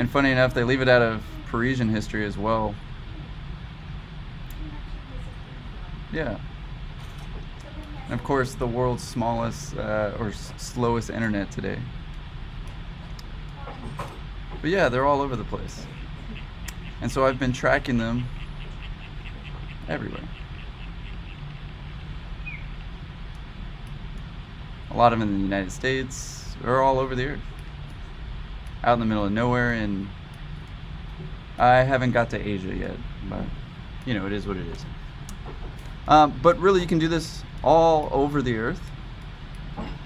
And funny enough, they leave it out of Parisian history as well. Yeah. And of course, the world's smallest or slowest internet today. But yeah, they're all over the place. And so I've been tracking them everywhere. A lot of them in the United States, or all over the earth. Out in the middle of nowhere, and I haven't got to Asia yet, but you know, it is what it is. But really, you can do this all over the earth.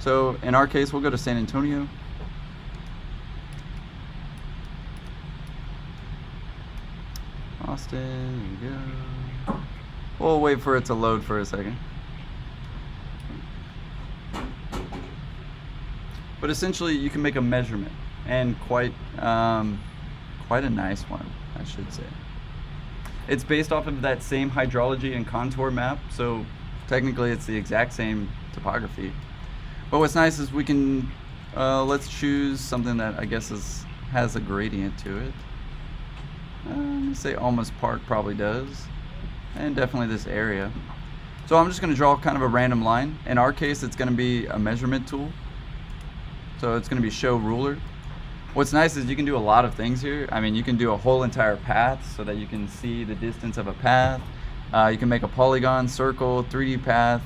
So in our case, we'll go to San Antonio. Austin, there we go. We'll wait for it to load for a second. But essentially, you can make a measurement, and quite a nice one, I should say. It's based off of that same hydrology and contour map, so technically it's the exact same topography. But what's nice is we can, let's choose something that I guess has a gradient to it. Say Almas Park probably does, and definitely this area. So I'm just going to draw kind of a random line. In our case, it's going to be a measurement tool. So it's going to be show ruler. What's nice is you can do a lot of things here. I mean, you can do a whole entire path so that you can see the distance of a path. You can make a polygon, circle, 3D path.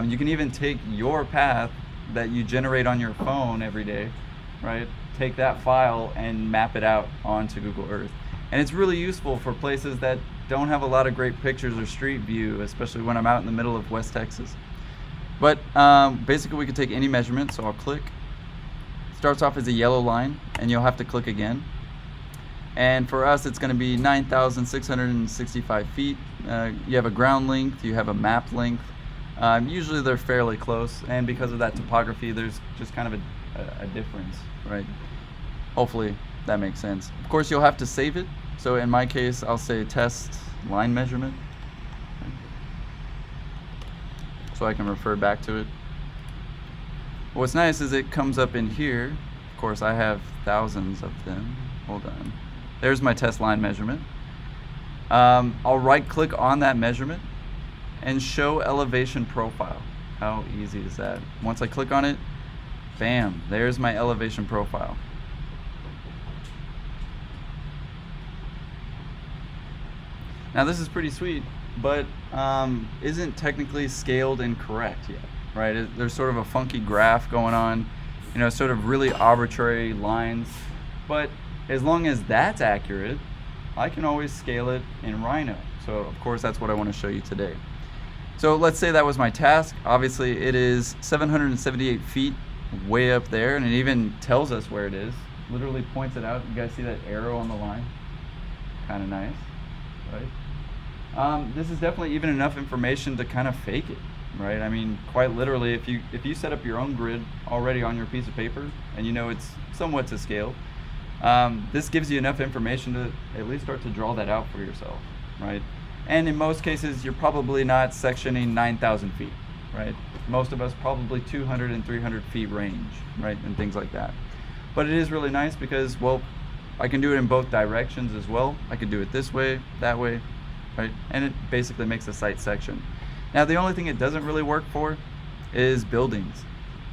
You can even take your path that you generate on your phone every day, right? Take that file and map it out onto Google Earth. And it's really useful for places that don't have a lot of great pictures or street view, especially when I'm out in the middle of West Texas. But basically we can take any measurement, so I'll click. Starts off as a yellow line, and you'll have to click again. And for us, it's going to be 9,665 feet. You have a ground length, you have a map length. Usually they're fairly close, and because of that topography, there's just kind of a difference, right? Hopefully that makes sense. Of course, you'll have to save it. So in my case, I'll say test line measurement, so I can refer back to it. What's nice is it comes up in here. Of course, I have thousands of them. Hold on. There's my test line measurement. I'll right click on that measurement and show elevation profile. How easy is that? Once I click on it, bam, there's my elevation profile. Now this is pretty sweet, but isn't technically scaled and correct yet. Right? There's sort of a funky graph going on, you know, sort of really arbitrary lines. But as long as that's accurate, I can always scale it in Rhino. So of course that's what I want to show you today. So let's say that was my task. Obviously it is 778 feet way up there, and it even tells us where it is. Literally points it out. You guys see that arrow on the line? Kind of nice, right? This is definitely even enough information to kind of fake it. Right? I mean, quite literally, if you set up your own grid already on your piece of paper, and you know it's somewhat to scale, this gives you enough information to at least start to draw that out for yourself, right? And in most cases, you're probably not sectioning 9,000 feet, right? Most of us probably 200 and 300 feet range, right? And things like that. But it is really nice because, well, I can do it in both directions as well. I could do it this way, that way, right? And it basically makes a site section. Now the only thing it doesn't really work for is buildings,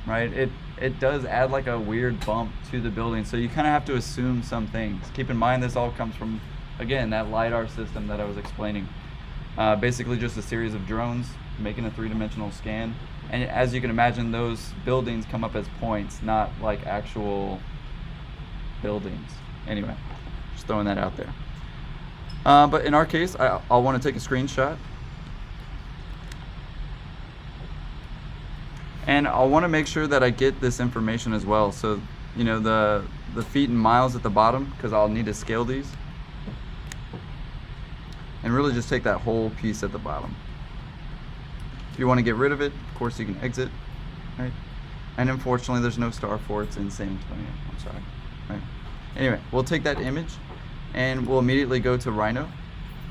right? It does add like a weird bump to the building, so you kind of have to assume some things. Keep in mind this all comes from, again, that LiDAR system that I was explaining. Basically just a series of drones making a three-dimensional scan, and as you can imagine, those buildings come up as points, not like actual buildings. Anyway, just throwing that out there. But in our case, I'll want to take a screenshot. And I'll want to make sure that I get this information as well. So, you know, the feet and miles at the bottom, because I'll need to scale these. And really just take that whole piece at the bottom. If you want to get rid of it, of course you can exit, right? And unfortunately there's no star for it, it's in San Antonio, I'm sorry, right? Anyway, we'll take that image and we'll immediately go to Rhino.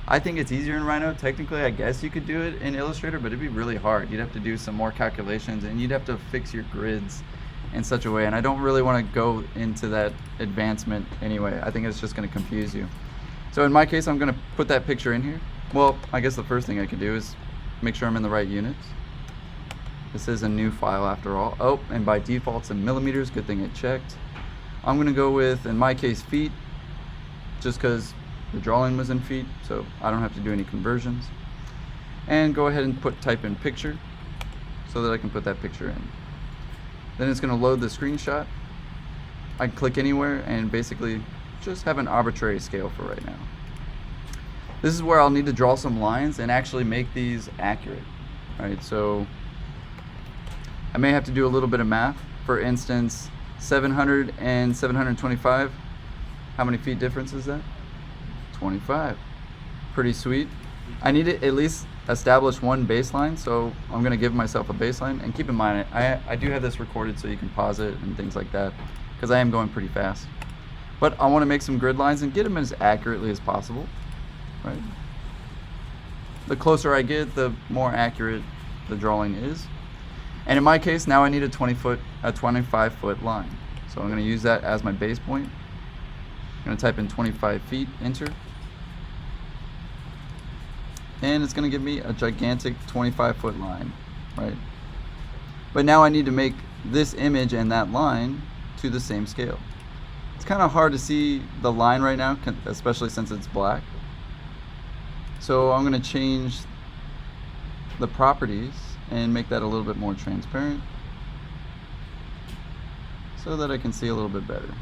I think it's easier in Rhino. Technically, I guess you could do it in Illustrator, but it'd be really hard. You'd have to do some more calculations, and you'd have to fix your grids in such a way, and I don't really want to go into that advancement anyway. I think it's just going to confuse you. So in my case, I'm going to put that picture in here. Well, I guess the first thing I can do is make sure I'm in the right units. This is a new file after all. Oh, and by default it's in millimeters. Good thing it checked. I'm going to go with, in my case, feet, just because the drawing was in feet, so I don't have to do any conversions. And go ahead and type in picture so that I can put that picture in. Then it's going to load the screenshot. I can click anywhere and basically just have an arbitrary scale for right now. This is where I'll need to draw some lines and actually make these accurate. Alright, so I may have to do a little bit of math. For instance, 700 and 725, how many feet difference is that? 25. Pretty sweet. I need to at least establish one baseline, so I'm going to give myself a baseline. And keep in mind, I do have this recorded so you can pause it and things like that, because I am going pretty fast. But I want to make some grid lines and get them as accurately as possible. Right? The closer I get, the more accurate the drawing is. And in my case, now I need a 25-foot line. So I'm going to use that as my base point. I'm going to type in 25 feet, enter. And it's going to give me a gigantic 25-foot line, right? But now I need to make this image and that line to the same scale. It's kind of hard to see the line right now, especially since it's black. So I'm going to change the properties and make that a little bit more transparent so that I can see a little bit better.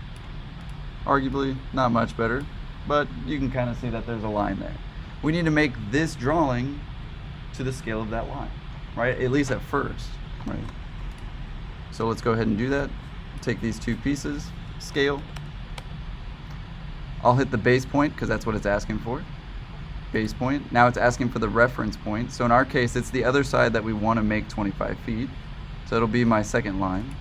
Arguably not much better, but you can kind of see that there's a line there. We need to make this drawing to the scale of that line, right? At least at first, right? So let's go ahead and do that. Take these two pieces, scale. I'll hit the base point because that's what it's asking for. Base point. Now it's asking for the reference point. So in our case, it's the other side that we want to make 25 feet. So it'll be my second line.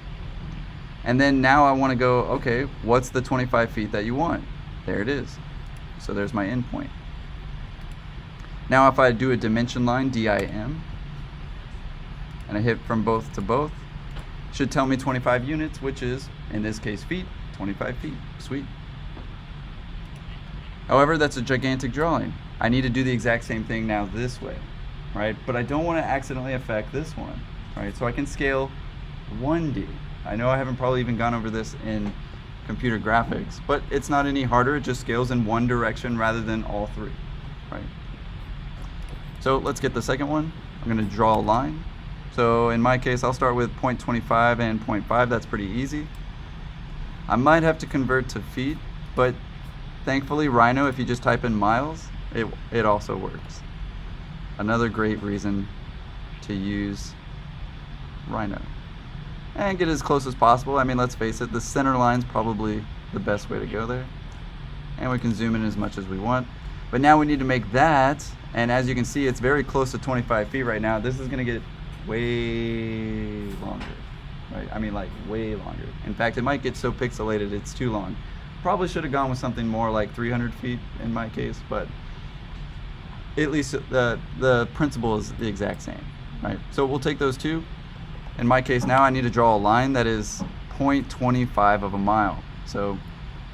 And then now I want to go, okay, what's the 25 feet that you want? There it is. So there's my endpoint. Now if I do a dimension line, DIM, and I hit from both to both, it should tell me 25 units, which is, in this case, feet, 25 feet. Sweet. However, that's a gigantic drawing. I need to do the exact same thing now this way, right? But I don't want to accidentally affect this one, right? So I can scale 1D. I know I haven't probably even gone over this in computer graphics, but it's not any harder. It just scales in one direction rather than all three, right? So let's get the second one. I'm going to draw a line. So in my case, I'll start with 0.25 and 0.5. That's pretty easy. I might have to convert to feet, but thankfully Rhino, if you just type in miles, it also works. Another great reason to use Rhino. And get as close as possible. I mean, let's face it, the center line's probably the best way to go there. And we can zoom in as much as we want. But now we need to make that, and as you can see, it's very close to 25 feet right now. This is gonna get way longer, right? I mean, like way longer. In fact, it might get so pixelated it's too long. Probably should have gone with something more like 300 feet in my case, but at least the principle is the exact same, right? So we'll take those two. In my case now, I need to draw a line that is 0.25 of a mile. So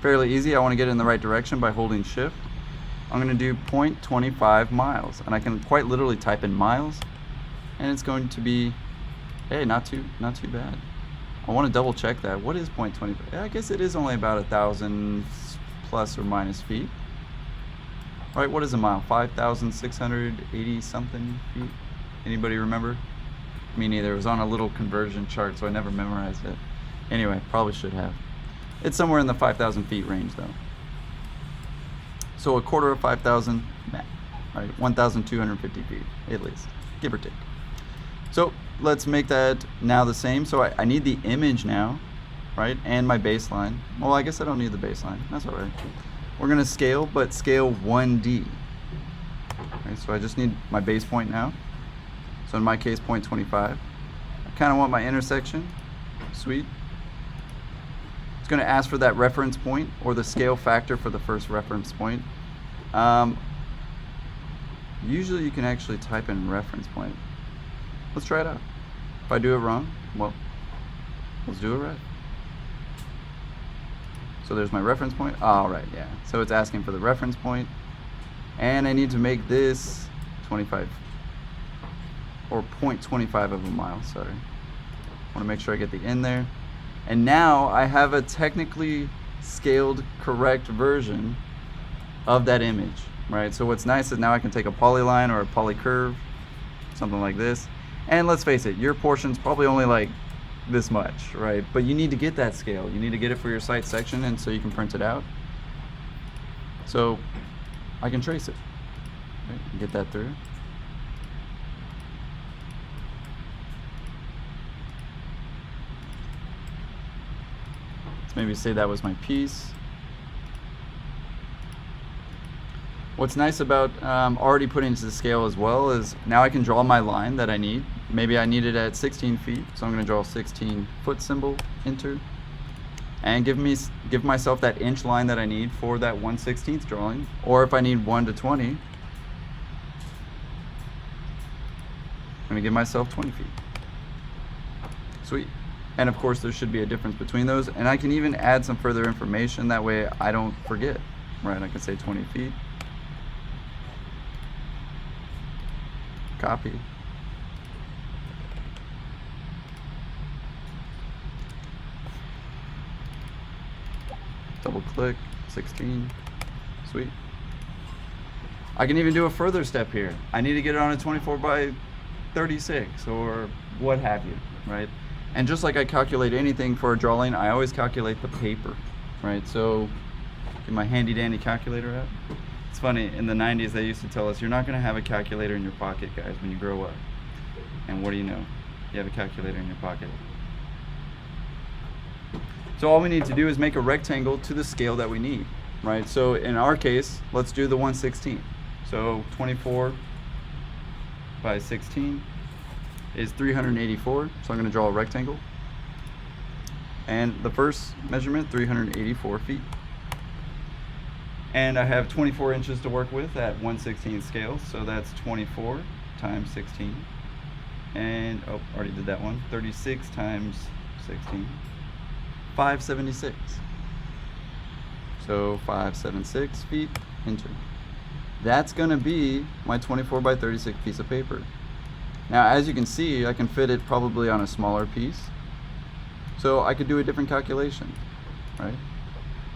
fairly easy. I want to get in the right direction by holding shift. I'm going to do 0.25 miles, and I can quite literally type in miles, and it's going to be, hey, not too bad. I want to double check that. What is 0.25? I guess it is only about 1,000 plus or minus feet. All right, what is a mile? 5,680 something feet. Anybody remember? Me neither. It was on a little conversion chart, so I never memorized it. Anyway, probably should have. It's somewhere in the 5,000 feet range, though. So a quarter of 5,000, right? 1,250 feet, at least, give or take. So let's make that now the same. So I need the image now, right? And my baseline. Well, I guess I don't need the baseline. That's all right. We're gonna scale, but scale 1D. Okay, so I just need my base point now. So in my case, 0.25. I kind of want my intersection. Sweet. It's going to ask for that reference point or the scale factor for the first reference point. Usually you can actually type in reference point. Let's try it out. If I do it wrong, well, Let's do it right. So there's my reference point. All right, yeah. So it's asking for the reference point, and I need to make this 25 or 0.25 of a mile. Sorry. I want to make sure I get the end there. And now I have a technically scaled correct version of that image, right? So what's nice is now I can take a polyline or a polycurve, something like this. And let's face it, your portion's probably only like this much, right? But you need to get that scale. You need to get it for your site section, and so you can print it out. So I can trace it, right? Get that through. Let's maybe say that was my piece. What's nice about already putting it to the scale as well is now I can draw my line that I need. Maybe I need it at 16 feet, so I'm going to draw a 16-foot symbol, enter, and give myself that inch line that I need for that 1/16 drawing. Or if I need 1 to 20, I'm going to give myself 20 feet. Sweet. And of course there should be a difference between those, and I can even add some further information, that way I don't forget, right? I can say 20 feet. Copy. Double click, 16, sweet. I can even do a further step here. I need to get it on a 24 by 36 or what have you, right? And just like I calculate anything for a drawing, I always calculate the paper, right? So get my handy dandy calculator out. It's funny, in the 90s they used to tell us, you're not gonna have a calculator in your pocket, guys, when you grow up. And what do you know? You have a calculator in your pocket. So all we need to do is make a rectangle to the scale that we need, right? So in our case, let's do the 1/16. So 24 by 16 is 384. So I'm going to draw a rectangle. And the first measurement, 384 feet. And I have 24 inches to work with at 1/16 scale. So that's 24 times 16. And, oh, already did that one. 36 times 16. 576. So 576 feet, enter. That's gonna be my 24 by 36 piece of paper. Now, as you can see, I can fit it probably on a smaller piece. So I could do a different calculation, right?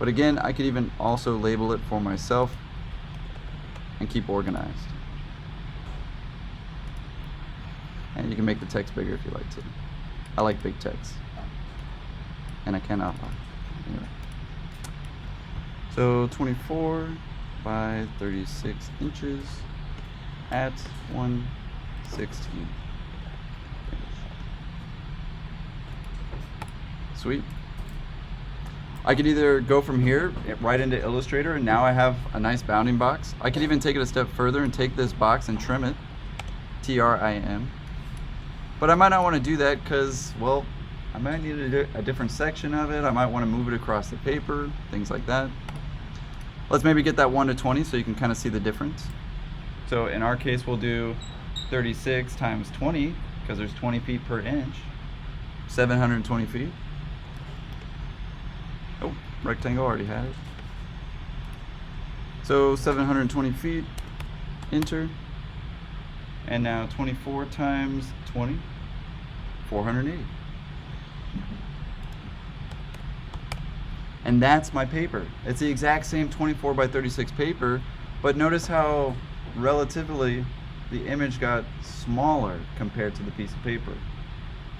But again, I could even also label it for myself and keep organized. And you can make the text bigger if you like to. I like big text. And I cannot lie. Anyway. So 24 by 36 inches at 1/16. Sweet. I could either go from here right into Illustrator, and now I have a nice bounding box. I could even take it a step further and take this box and trim it, TRIM. But I might not want to do that because, well, I might need a different section of it. I might want to move it across the paper, things like that. Let's maybe get that 1 to 20 so you can kind of see the difference. So in our case, we'll do 36 times 20, because there's 20 feet per inch, 720 feet. Oh, rectangle, already had it. So 720 feet, enter. And now 24 times 20, 480. And that's my paper. It's the exact same 24 by 36 paper, but notice how relatively the image got smaller compared to the piece of paper.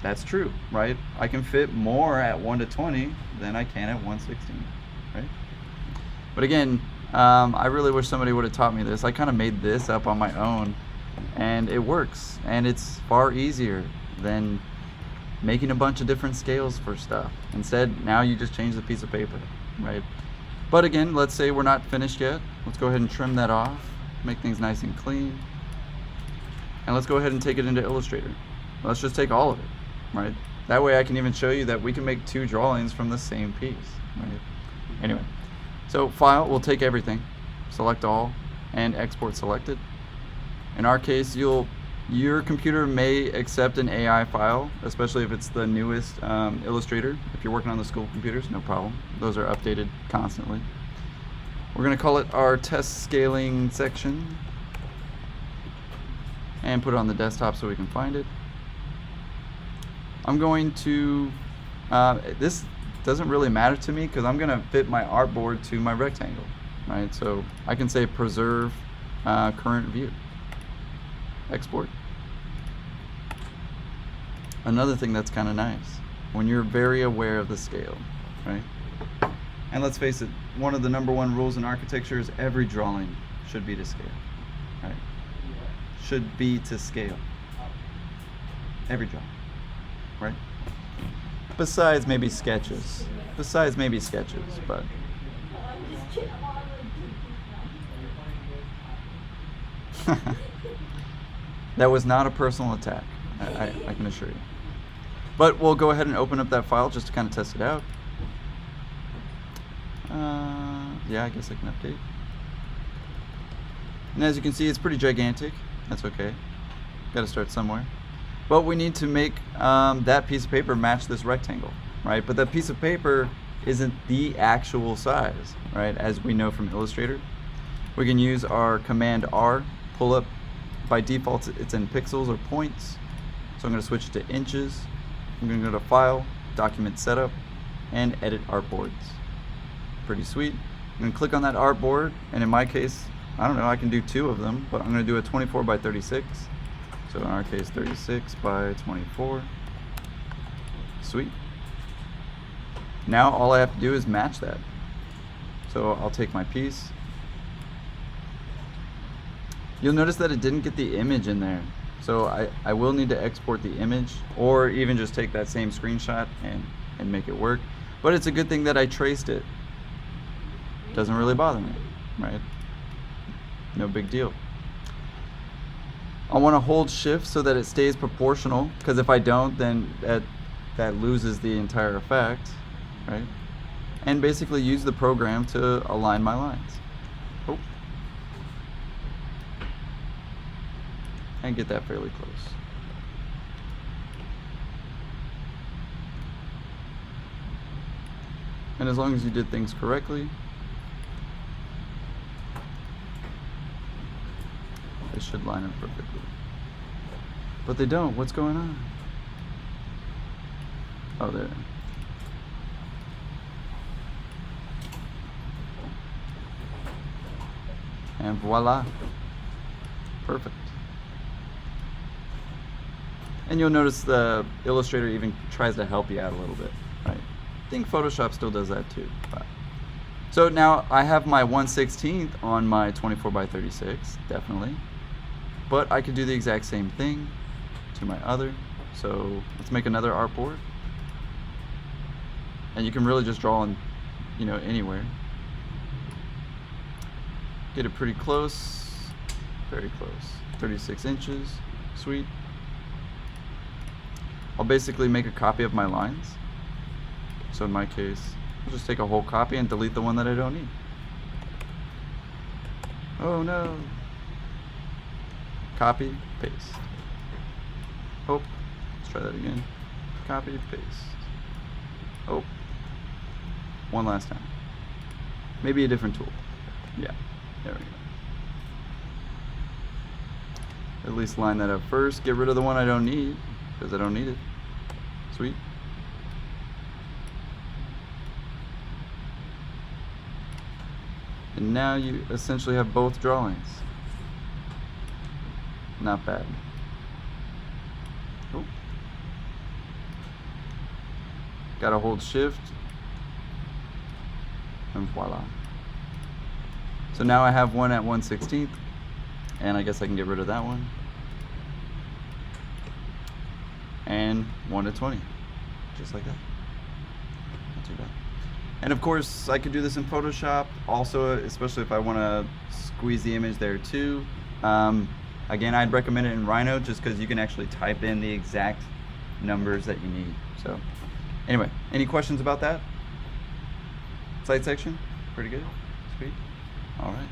That's true, right? I can fit more at 1 to 20 than I can at 1/16, right? But again, I really wish somebody would have taught me this. I kind of made this up on my own, and it works, and it's far easier than making a bunch of different scales for stuff. Instead, now you just change the piece of paper, right? But again, let's say we're not finished yet. Let's go ahead and trim that off, make things nice and clean. And let's go ahead and take it into Illustrator. Let's just take all of it, right? That way I can even show you that we can make 2 drawings from the same piece, right? Anyway, so File, we'll take everything, select all, and Export Selected. In our case, you'll Your computer may accept an AI file, especially if it's the newest Illustrator. If you're working on the school computers, no problem. Those are updated constantly. We're going to call it our test scaling section and put it on the desktop so we can find it. I'm going to, this doesn't really matter to me because I'm going to fit my artboard to my rectangle, right? So I can say preserve current view, export. Another thing that's kind of nice when you're very aware of the scale, right? And let's face it, one of the #1 rules in architecture is every drawing should be to scale, right? Should be to scale. Every drawing, right? Besides maybe sketches. But that was not a personal attack, I can assure you. But we'll go ahead and open up that file just to kind of test it out. Yeah, I guess I can update. And as you can see, it's pretty gigantic. That's okay. Got to start somewhere. But we need to make that piece of paper match this rectangle, right? But that piece of paper isn't the actual size, right? As we know from Illustrator. We can use our Command R, pull up. By default, it's in pixels or points. So I'm going to switch it to inches. I'm going to go to File, Document Setup, and Edit Artboards. Pretty sweet. I'm going to click on that artboard, and in my case, I don't know, I can do 2 of them, but I'm going to do a 24 by 36. So in our case, 36 by 24. Sweet. Now all I have to do is match that. So I'll take my piece. You'll notice that it didn't get the image in there. So I will need to export the image, or even just take that same screenshot and make it work. But it's a good thing that I traced it. Doesn't really bother me, right? No big deal. I want to hold shift so that it stays proportional, because if I don't, then that loses the entire effect, right? And basically use the program to align my lines. Oh. And get that fairly close. And as long as you did things correctly, they should line up perfectly. But they don't. What's going on? Oh, there. And voila. Perfect. And you'll notice the Illustrator even tries to help you out a little bit, right? I think Photoshop still does that too. But. So now I have my 1/16 on my 24 by 36, definitely. But I could do the exact same thing to my other. So let's make another artboard. And you can really just draw in, anywhere. Get it pretty close, very close. 36 inches, sweet. I'll basically make a copy of my lines. So in my case, I'll just take a whole copy and delete the one that I don't need. Oh no. Copy, paste. Oh, let's try that again. Copy, paste. Oh, one last time. Maybe a different tool. Yeah, there we go. At least line that up first. Get rid of the one I don't need, because I don't need it. Sweet. And now you essentially have both drawings. Not bad. Oh. Gotta hold shift. And voila. So now I have one at 1/16, and I guess I can get rid of that one. And 1 to 20, just like that. Not too bad. And of course, I could do this in Photoshop also, especially if I want to squeeze the image there too. Again, I'd recommend it in Rhino just because you can actually type in the exact numbers that you need. So anyway, any questions about that? Site section? Pretty good? Sweet. All right.